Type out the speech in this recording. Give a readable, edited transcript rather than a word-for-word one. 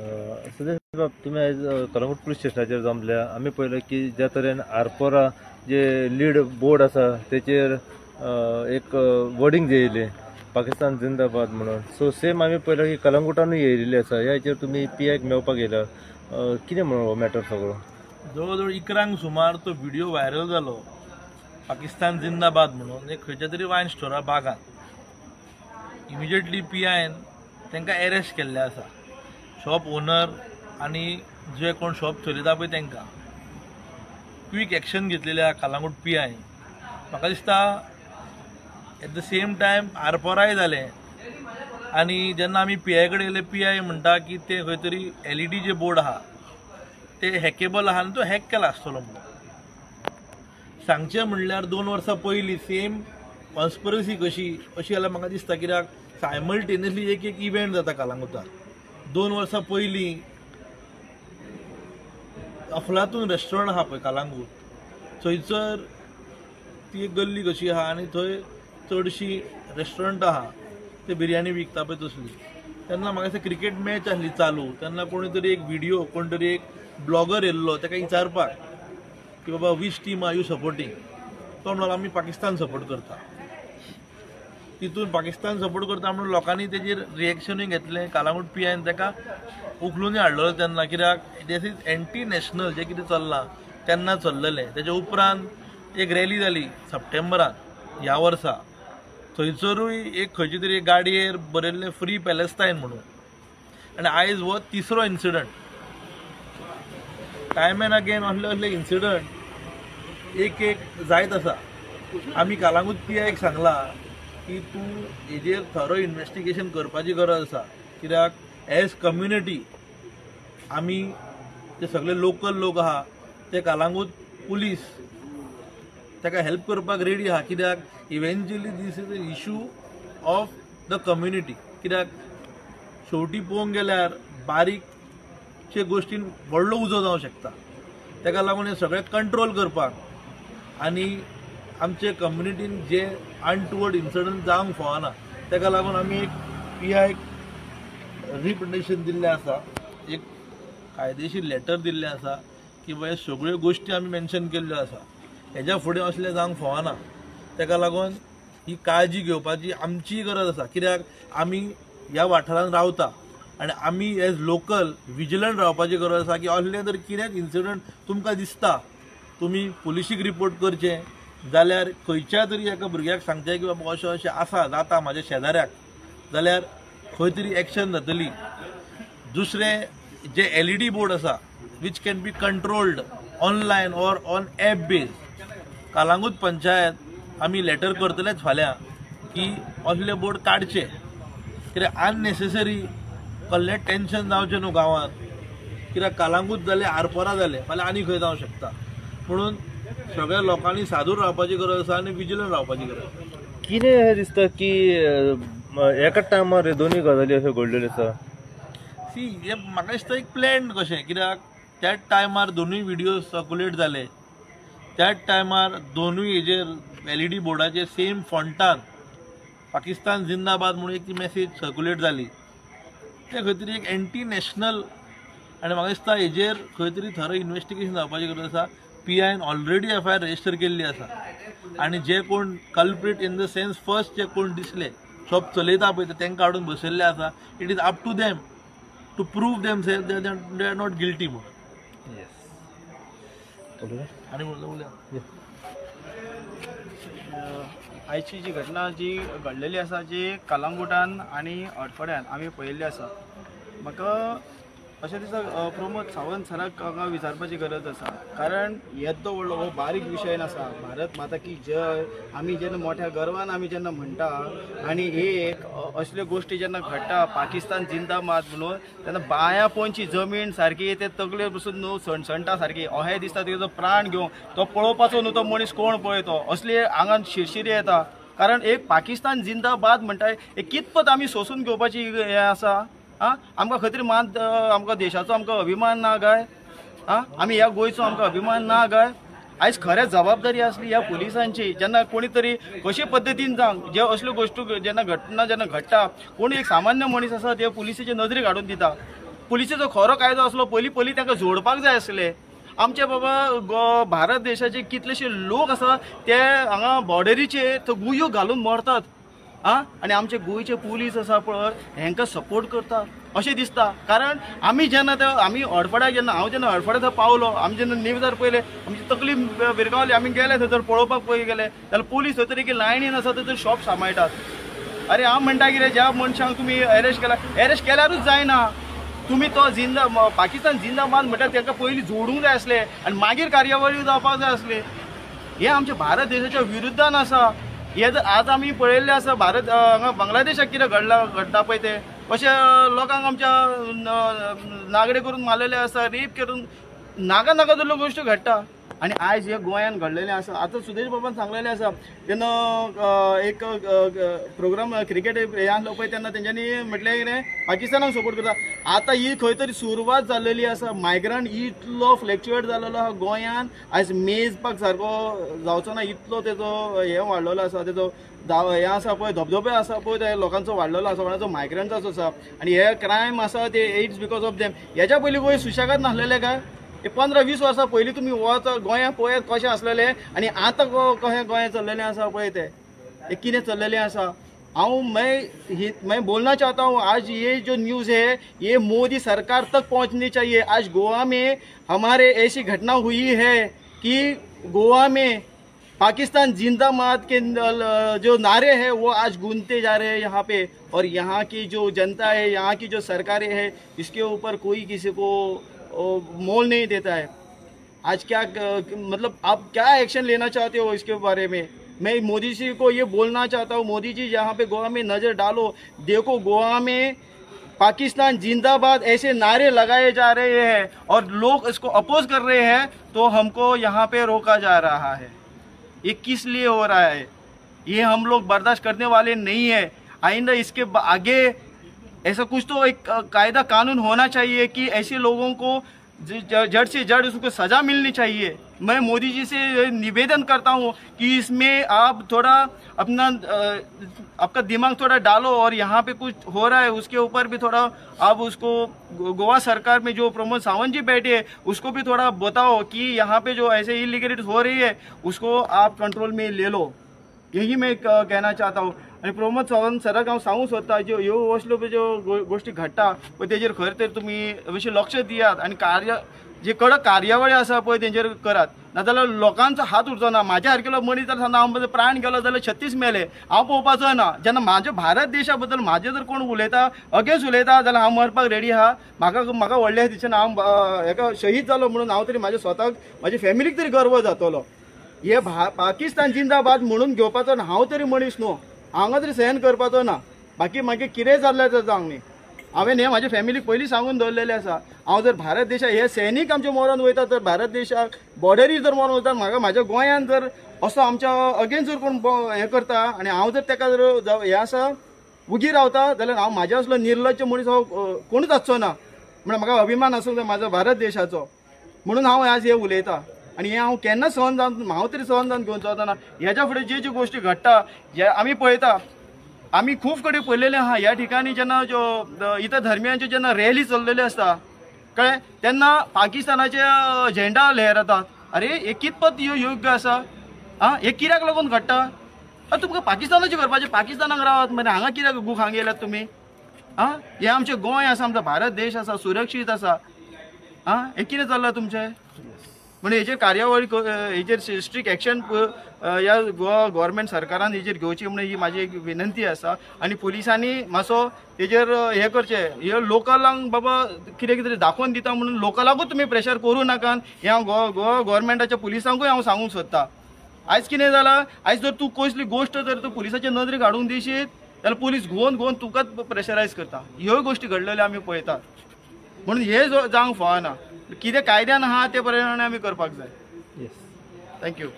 सध्या बाब तुम्ही आज कलंगूट पुलीस स्टेशनाचेर जमल्या आमी पळयलें की ज्या तरेन आरपोरा जे लीड बोर्ड आसा तेचेर एक वर्डिंग येयलें पाकिस्तान जिंदाबाद म्हणून. सो सेम आमी पळयलें की कलंगूटानूय येयलेली आसा. ह्या हाचेर तुमी PIक मेळपाक येयला, कितें म्हणून हो मॅटर सगळो? जवळ जवळ 11 सुमार तो व्हिडिओ व्हायरल जालो पाकिस्तान जिंदाबाद म्हणून एक खंयच्या तरी वायन स्टोरा भागात. इमिजिएटली PIन तांकां अरेस्ट केल्ले आसा. शॉप ओनर आनी जे कोण शॉप चलयता पळय तांकां क्वीक एक्शन घेतलेली आसा कलंगूट PIन. म्हाका दिसता एट द सेम टायम आरपोराय जालें आनी जेन्ना आमी PI कडेन गेले PI म्हणटा की ते खंय तरी LED जे बोर्ड आहा ते हॅकेबल आहा आनी तो हॅक केला आसतलो म्हणून. सांगचें म्हणल्यार 2 वर्सां पयलीं सेम कॉन्स्पिरसी कशी अशी जाल्यार म्हाका दिसता, कित्याक सायमल्टेनियसली एक इव्हेंट जाता कलंगूटार. 2 वर्सां पयलीं अफलातून रेस्टॉरंट आहा पळय कलंगूट, थंयसर ती एक गल्ली कशी आहा आनी थंय चडशी रेस्टॉरंट आहा ते बिरयानी विकता पळय तसली. तेन्ना म्हाका दिसता क्रिकेट मॅच आसली चालू, तेन्ना कोणी तरी एक व्हिडिओ कोण तरी एक ब्लॉगर येयल्लो ताका विचारपाक की बाबा which team are you supporting. तो म्हणलो आमी पाकिस्तान सपोर्ट करता. तितून पाकिस्तान सपोर्ट करता म्हणून लोकांनी तेजेर रिएक्शनूय घेतलें. कलंगूट PIन ताका उखलूनय हाडलो तेन्ना, कित्याक दीस इज एंटी नॅशनल जें कितें चल्लां तेन्ना चल्लेलें. तेज्या उपरांत एक रॅली जाली सप्टेंबरांत ह्या वर्सा. थंयसरूय एक खंयचे तरी गाडयेर बरयल्लें फ्री पॅलेस्टायन म्हणून. आनी आयज हो 3रो इन्सिडंट. टायम एंड अगेन असले इन्सिडंट एक जायत आसा. आमी कलंगूट PIक सांगलां की तूं हेजेर थरो इन्वेस्टिगेशन करपाची गरज आसा, कित्याक एज कम्युनिटी आमी जे सगळे लोकल लोक आहा ते कलंगूट पुलीस ताका हेल्प करपाक रेडी आहा. कित्याक eventually this is a issue of the community. कित्याक शेवटी पळोवंक गेल्यार बारीकशे गोश्टीन व्हडलो उजो जावंक शकता. ताका लागून हे सगळे कंट्रोल करपाक आनी आमचे कम्युनिटीन जे अनटुवर्ड इन्सिडंट जावंक फावना ताका लागून आमी एक PIक रिप्रेझेंटेशन दिल्लें आसा, एक कायदेशीर लेटर दिल्लें आसा की बाबा सगळ्यो गोश्टी आमी मेन्शन केल्ल्यो आसा. हेज्या फुडें असलें जावंक फावना. ताका लागून ही काळजी घेवपाची आमची गरज आसा, कित्याक आमी ह्या वाठारांत रावता आनी आमी एज लोकल विजिलंट रावपाची गरज आसा की असलें जर कितेंच इन्सिडंट तुमकां दिसता तुमी पुलिशीक रिपोर्ट करचें जाल्यार खंयच्या तरी एका भुरग्याक सांगचें की बाबा अशें अशें आसा जाता म्हाज्या शेजाऱ्याक, जाल्यार खंय तरी एक्शन जातली. दुसरें जे LED बोर्ड आसा which can be controlled online or on app base. Calangute panchayat आमी लेटर करतलेच फाल्यां की असले बोर्ड काडचे, कित्याक अननेसेसरी कसलें टेन्शन जावचें न्हू गांवांत. कित्याक कलंगूट जालें आरपोरा जालें फाल्यां आनी खंय जावंक शकता. म्हणून सगळ्या लोकांनी सादूर रावपाची गरज आसा आनी विजिलंट रावपाची गरज आसा. कितें दिसता की एकाच टायमार दोनूय गजाली अश्यो घडलेल्यो आसा? हे म्हाका दिसता एक प्लॅन कशें, कित्याक त्याच टायमार दोनूय व्हिडिओ सर्क्युलेट जाले. त्याच टायमार दोनूय हेजेर LED बोर्डाचेर सेम फॉन्टान पाकिस्तान जिंदाबाद म्हणून एक ती मॅसेज सर्क्युलेट जाली. ते खंय तरी एक एंटी नॅशनल आनी म्हाका दिसता हेजेर खंय तरी थरो इन्वेस्टिगेशन जावपाची गरज आसा. PIन ऑलरेडी FIR रजिस्टर केल्ली आसा आनी जे कोण कल्प्रीट इन द सेन्स फर्स्ट जे कोण दिसले शॉप चलयता पळय तांकां हाडून बसयल्ले आसा. It is up to them to prove themselves they are not guilty म्हणून. आनी उलया आयची जी घटना जी घडलेली आसा जी कलंगूटान आनी अडफड्यान आमी पळयल्ली आसा. म्हाका अशें दिसता प्रमोद सावंत सराक हांगा विचारपाची गरज आसा, कारण येदो व्हडलो हो बारीक विशय नासा. भारत माता की जय आमी जेन्ना मोठ्या गर्वान आमी जेन्ना म्हणटा आनी एक असल्यो गोश्टी जेन्ना घडटा पाकिस्तान जिंदाबाद म्हणून, तेन्ना बाया पोंची जमीन सारकी ते तगले बसून न्हू सणसणटा सारकी अहें दिसता तेजो प्राण घेवंक तो पळोवपाचो न्हू तो मनीस कोण पळय तो. असली आंगान शिरशिरी येता, कारण एक पाकिस्तान जिंदाबाद म्हणटा एक कितपत आमी सोसून घेवपाची हें आसा. आमकां खंय तरी मान आमकां देशाचो आमकां अभिमान ना काय? आमी ह्या गोंयचो आमकां अभिमान ना काय? आयज खरें जबाबदारी आसली ह्या पुलिसांची. जेन्ना कोणी तरी कशे पद्दतीन जावं जे असल्यो गोश्टी जेन्ना घटना जेन्ना घडटा, कोणी एक सामान्य मनीस आसा ते पुलिसाचे नदरेक हाडून दिता. पुलिसेचो खरो कायदो असलो पयलीं तांकां जोडपाक जाय आसले. आमचे बाबा भारत देशाचे कितलेशे लोक आसा ते हांगा बॉर्डरीचेर तो गुयो घालून मरतात आनी आमचे गोंयचे पुलीस आसा पळय हेंकां सपोर्ट करता अशें दिसता. कारण आमी अडफड्याक हांव जेन्ना अडफड्या थंय पावलो, आमी जेन्ना न्यूजार पयले आमची तकली भिरगावली. आमी गेले थंय पळोवपाक पळय गेले जाल्यार पुलीस थंय तरी लायनीन आसा थंय शॉप सांबाळटात. अरे हांव म्हणटा कितें, ज्या मनशांक तुमी अरेस्ट केल्यारूच जायना. तुमी तो पाकिस्तान जिंदाबाद म्हणटा तांकां पयलीं जोडूंक जाय आसले आनी मागीर कार्यावळी जावपाक जाय आसले. हे आमच्या भारत देशाच्या विरुद्धान आसा. हे जर आज आमी पळयल्लें आसा हांगा बांगलादेशाक कितें घडटा पळय ते अशें लोकांक आमच्या नागडे करून मारलेले आसा, रेप करून नाका जाल्ल्यो गोश्टी घडटा. आनी आयज हे गोंयान घडलेलें आसा. आतां सुदेश बाबान सांगलेलें आसा तेन्ना एक प्रोग्राम क्रिकेट हे आसलो पळय तेन्ना तेंच्यांनी म्हटलें कितें पाकिस्तानाक सपोर्ट करता. आतां ही खंय तरी सुरवात जाल्लेली आसा. मायग्रंट इतलो फ्लॅक्च्युएट जाल्लो आहा गोंयान, आयज मेजपाक सारको जावचो ना इतलो तेजो हे वाडलेलो आसा. तेजो हे आसा पळय धबधबे आसा पळय ते लोकांचो वाडलेलो आसा, कोणाचो मायग्रंट्साचो आसा. आनी हे क्रायम आसा ते इट्स बिकॉज ऑफ देम. हेच्या पयलीं गोंय सुशेगाद नासलेले काय? 15-20 वर्सां पयलीं तुमी गोंयांत पळयात कशें आसलेलें आनी आतां कशें गोंय चल्लेलें आसा पळय तें कितें चल्लेलें आसा. मैं बोलना चाहता हूँ आज ये जो न्यूज़ है ये मोदी सरकार तक पहुँचनी चाहिए. आज गोवा में हमारे ऐसी घटना हुई है कि गोवा में पाकिस्तान जिंदाबाद के जो नारे हैं वो आज गूंजते जा रहे हैं यहाँ पे. और यहाँ की जो जनता है, यहाँ की जो सरकारें हैं, इसके ऊपर कोई किसी को मोल नहीं देता है. आज क्या मतलब आप क्या एक्शन लेना चाहते हो इसके बारे में? मैं मोदी जी को ये बोलना चाहता हूँ, मोदी जी यहाँ पे गोवा में नज़र डालो. देखो गोवा में पाकिस्तान जिंदाबाद ऐसे नारे लगाए जा रहे हैं और लोग इसको अपोज कर रहे हैं, तो हमको यहाँ पे रोका जा रहा है. ये किस लिए हो रहा है? ये हम लोग बर्दाश्त करने वाले नहीं है. आइंदा इसके आगे ऐसा कुछ तो एक कायदा कानून होना चाहिए कि ऐसे लोगों को जड़ से जड़ उसको सज़ा मिलनी चाहिए. मैं मोदी जी से निवेदन करता हूँ कि इसमें आप थोड़ा आपका दिमाग थोड़ा डालो और यहाँ पे कुछ हो रहा है उसके ऊपर भी थोड़ा आप उसको गोवा सरकार में जो प्रमोद सावंत जी बैठे हैं उसको भी थोड़ा बताओ कि यहाँ पे जो ऐसे इलीगलिटीज हो रही है उसको आप कंट्रोल में ले लो. यही मैं कहना चाहता हूँ. आणि प्रमोद सावंत सराक हांव सांगूंक सोदता ह्यो असल्यो ज्यो गोश्टी घडटा पळय तेजेर खरें तर तुमी अशें लक्ष दियात आनी जे कडक कार्यावळी आसा पळय तेंचेर करात. नाजाल्यार लोकांचो हात उरचो ना. म्हाज्या सारकेलो मनीस जर समजा हांव प्राण गेलो जाल्यार 36 मेले हांव पळोवपाचो ना. जेन्ना म्हाज्या भारत देशा बद्दल म्हाजे जर कोण उलयता अगेन्स्ट उलयता जाल्यार हांव मरपाक रेडी आहा. म्हाका व्हडल्या दिशेन हांव हेका शहीद जालो म्हणून हांव तरी म्हाज्या स्वताक म्हाज्या फॅमिलीक तरी गर्व जातलो. हे पाकिस्तान जिंदाबाद म्हणून घेवपाचो ना हांव तरी मनीस न्हू. हांगा तरी सहन करपाचो ना. बाकी मागीर कितें जाल्लें तर जावंक न्ही. हांवें हें म्हाज्या फॅमिलीक पयलीं सांगून दवरलेलें आसा. हांव जर भारत देशाक हे सैनीक आमचे मरोन वयता तर भारत देशाक बॉर्डरीर जर मरोन वयता म्हाज्या गोंयांत जर असो आमच्या अगेन्स्ट जर कोण हें करता आनी हांव जर ताका जर हें आसा उगी रावता जाल्यार हांव म्हाज्या असलो निर्लज्ज मनीस हांव कोणूच आसचो ना. म्हणून म्हाका अभिमान आसूंक जाय म्हाज्या भारत देशाचो. म्हणून हांव आज हे उलयतां आनी हें हांव केन्ना सहन जावन हांव तरी सहन जावन घेवचो ना. ह्याच्या फुडें ज्यो गोश्टी घडटा जे आमी पळयता आमी खूब कडेन पळयलेलें आहा. ह्या ठिकाणी जेन्ना ज्यो इतर धर्मियांच्यो जेन्ना रॅली चल्लेल्यो आसता कळ्ळें तेन्ना पाकिस्तानाचे झेंडा लहरातात. अरे हे कितपत योग्य आसा? हे कित्याक लागून घडटा? तुमकां पाकिस्तानाचें करपाचें पाकिस्तानाक रावात मरे. हांगा कित्याक हांगा येल्यात तुमी? हे आमचें गोंय आसा, आमचो भारत देश आसा, सुरक्षीत आसा. हे कितें चल्लां तुमचें? म्हणजे हेचेर कार्यावळी हेचेर स्ट्रिक्ट एक्शन ह्या गोवा गव्हर्मेंट सरकारान हेचेर घेवची म्हणून ही म्हाजी एक विनंती आसा. आनी पुलिसांनी मातसो हेचेर हें करचें. हे लोकलांक बाबा कितें कितें दाखोवन दिता म्हणून लोकलांकूच तुमी प्रेशर करूं नाकात. हें हांव गोवा गव्हर्मेंटाच्या पुलिसांकूय हांव सांगूंक सोदतां. आयज कितें जालां, आयज जर तूं कसली गोश्ट जर तूं पुलिसाच्या नदरेक हाडूंक दिशीत जाल्यार पुलीस घुवन तुकाच प्रेशरायज करता. ह्यो गोश्टी घडलेल्यो आमी पळयतात. म्हणून हे जावंक फावना. कितें कायद्यान आहा ते प्रमाणे आमी करपाक जाय. थँक्यू.